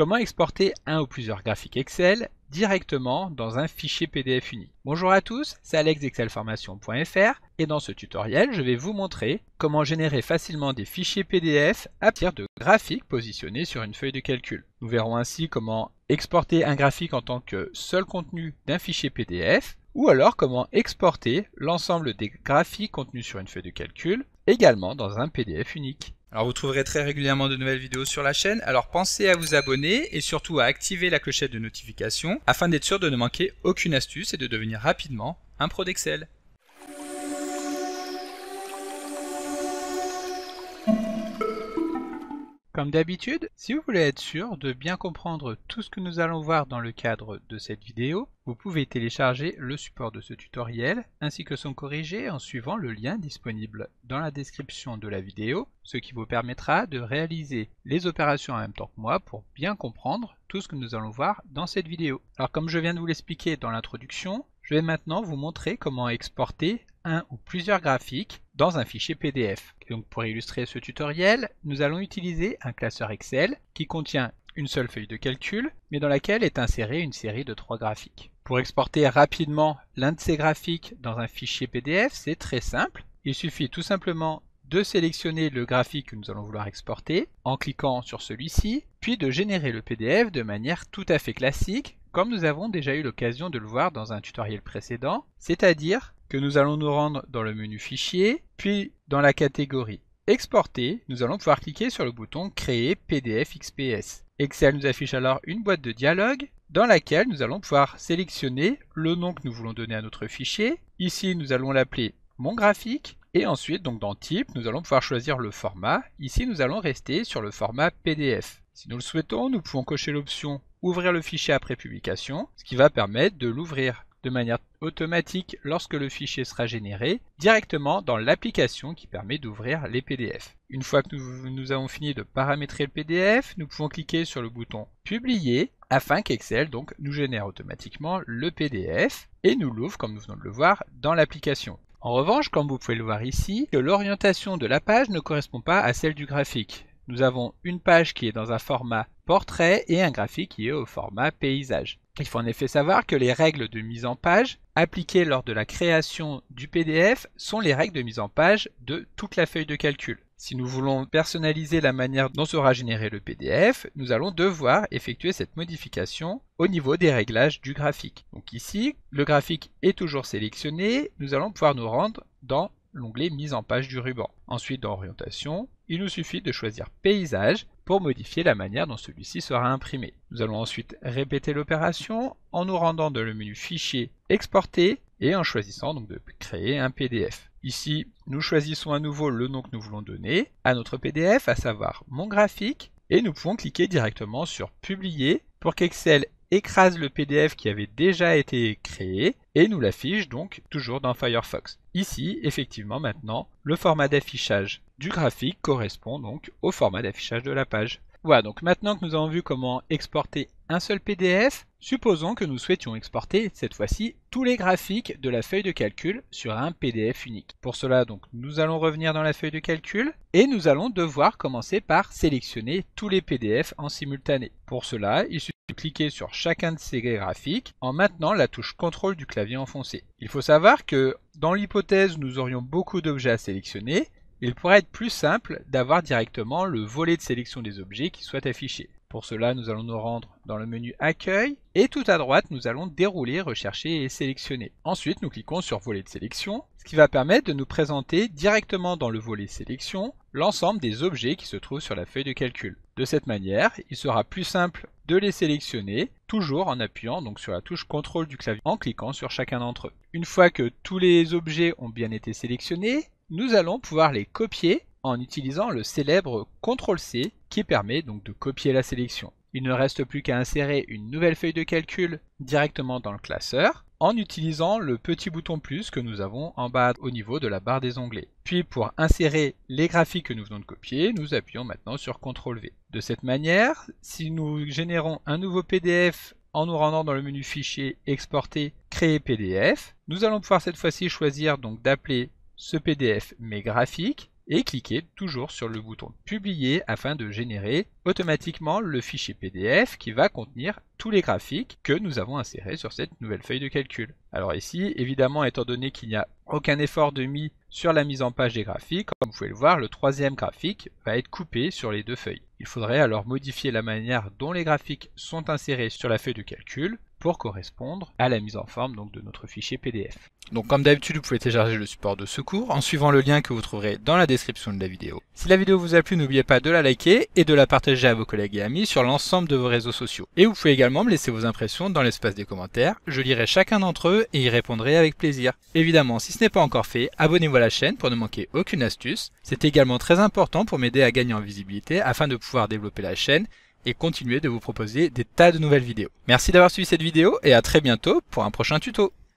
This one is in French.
Comment exporter un ou plusieurs graphiques Excel directement dans un fichier PDF unique. Bonjour à tous, c'est Alex d'excelformation.fr et dans ce tutoriel, je vais vous montrer comment générer facilement des fichiers PDF à partir de graphiques positionnés sur une feuille de calcul. Nous verrons ainsi comment exporter un graphique en tant que seul contenu d'un fichier PDF ou alors comment exporter l'ensemble des graphiques contenus sur une feuille de calcul également dans un PDF unique. Alors vous trouverez très régulièrement de nouvelles vidéos sur la chaîne, alors pensez à vous abonner et surtout à activer la clochette de notification afin d'être sûr de ne manquer aucune astuce et de devenir rapidement un pro d'Excel. Comme d'habitude, si vous voulez être sûr de bien comprendre tout ce que nous allons voir dans le cadre de cette vidéo, vous pouvez télécharger le support de ce tutoriel ainsi que son corrigé en suivant le lien disponible dans la description de la vidéo, ce qui vous permettra de réaliser les opérations en même temps que moi pour bien comprendre tout ce que nous allons voir dans cette vidéo. Alors comme je viens de vous l'expliquer dans l'introduction, je vais maintenant vous montrer comment exporter un ou plusieurs graphiques dans un fichier PDF. Et donc pour illustrer ce tutoriel, nous allons utiliser un classeur Excel qui contient une seule feuille de calcul, mais dans laquelle est insérée une série de 3 graphiques. Pour exporter rapidement l'un de ces graphiques dans un fichier PDF, c'est très simple. Il suffit tout simplement de sélectionner le graphique que nous allons vouloir exporter en cliquant sur celui-ci, puis de générer le PDF de manière tout à fait classique, comme nous avons déjà eu l'occasion de le voir dans un tutoriel précédent, c'est-à-dire que nous allons nous rendre dans le menu Fichier, puis dans la catégorie Exporter, nous allons pouvoir cliquer sur le bouton Créer PDF XPS. Excel nous affiche alors une boîte de dialogue dans laquelle nous allons pouvoir sélectionner le nom que nous voulons donner à notre fichier. Ici, nous allons l'appeler Mon graphique. Et ensuite, donc dans Type, nous allons pouvoir choisir le format. Ici, nous allons rester sur le format PDF. Si nous le souhaitons, nous pouvons cocher l'option Ouvrir le fichier après publication, ce qui va permettre de l'ouvrir de manière automatique lorsque le fichier sera généré, directement dans l'application qui permet d'ouvrir les PDF. Une fois que nous avons fini de paramétrer le PDF, nous pouvons cliquer sur le bouton Publier afin qu'Excel donc nous génère automatiquement le PDF et nous l'ouvre comme nous venons de le voir dans l'application. En revanche, comme vous pouvez le voir ici, que l'orientation de la page ne correspond pas à celle du graphique. Nous avons une page qui est dans un format portrait et un graphique qui est au format paysage. Il faut en effet savoir que les règles de mise en page appliquées lors de la création du PDF sont les règles de mise en page de toute la feuille de calcul. Si nous voulons personnaliser la manière dont sera généré le PDF, nous allons devoir effectuer cette modification au niveau des réglages du graphique. Donc ici, le graphique est toujours sélectionné, nous allons pouvoir nous rendre dans l'onglet Mise en page du ruban. Ensuite, dans Orientation, il nous suffit de choisir Paysage pour modifier la manière dont celui-ci sera imprimé. Nous allons ensuite répéter l'opération en nous rendant dans le menu Fichier, Exporter et en choisissant donc de créer un PDF. Ici, nous choisissons à nouveau le nom que nous voulons donner à notre PDF, à savoir Mon graphique, et nous pouvons cliquer directement sur Publier pour qu'Excel écrase le PDF qui avait déjà été créé et nous l'affiche donc toujours dans Firefox. Ici, effectivement, maintenant, le format d'affichage du graphique correspond donc au format d'affichage de la page. Voilà, donc maintenant que nous avons vu comment exporter un seul PDF, supposons que nous souhaitions exporter cette fois-ci tous les graphiques de la feuille de calcul sur un PDF unique. Pour cela, donc, nous allons revenir dans la feuille de calcul et nous allons devoir commencer par sélectionner tous les PDF en simultané. Pour cela, il suffit de cliquer sur chacun de ces graphiques en maintenant la touche CTRL du clavier enfoncé. Il faut savoir que dans l'hypothèse où nous aurions beaucoup d'objets à sélectionner, il pourrait être plus simple d'avoir directement le volet de sélection des objets qui soit affiché. Pour cela, nous allons nous rendre dans le menu Accueil et tout à droite, nous allons dérouler, rechercher et sélectionner. Ensuite, nous cliquons sur Volet de sélection, ce qui va permettre de nous présenter directement dans le volet Sélection l'ensemble des objets qui se trouvent sur la feuille de calcul. De cette manière, il sera plus simple de les sélectionner, toujours en appuyant donc sur la touche CTRL du clavier en cliquant sur chacun d'entre eux. Une fois que tous les objets ont bien été sélectionnés, nous allons pouvoir les copier en utilisant le célèbre CTRL-C qui permet donc de copier la sélection. Il ne reste plus qu'à insérer une nouvelle feuille de calcul directement dans le classeur en utilisant le petit bouton plus que nous avons en bas au niveau de la barre des onglets. Puis pour insérer les graphiques que nous venons de copier, nous appuyons maintenant sur CTRL-V. De cette manière, si nous générons un nouveau PDF en nous rendant dans le menu Fichier, Exporter, Créer PDF, nous allons pouvoir cette fois-ci choisir donc d'appeler ce PDF Mes graphiques et cliquez toujours sur le bouton publier afin de générer automatiquement le fichier PDF qui va contenir tous les graphiques que nous avons insérés sur cette nouvelle feuille de calcul. Alors ici, évidemment, étant donné qu'il n'y a aucun effort de mis sur la mise en page des graphiques, comme vous pouvez le voir, le troisième graphique va être coupé sur les deux feuilles. Il faudrait alors modifier la manière dont les graphiques sont insérés sur la feuille de calcul pour correspondre à la mise en forme donc, de notre fichier PDF. Donc comme d'habitude, vous pouvez télécharger le support de secours en suivant le lien que vous trouverez dans la description de la vidéo. Si la vidéo vous a plu, n'oubliez pas de la liker et de la partager à vos collègues et amis sur l'ensemble de vos réseaux sociaux. Et vous pouvez également me laisser vos impressions dans l'espace des commentaires, je lirai chacun d'entre eux et y répondrai avec plaisir. Évidemment, si ce n'est pas encore fait, abonnez-vous à la chaîne pour ne manquer aucune astuce. C'est également très important pour m'aider à gagner en visibilité afin de pouvoir développer la chaîne et continuer de vous proposer des tas de nouvelles vidéos. Merci d'avoir suivi cette vidéo et à très bientôt pour un prochain tuto.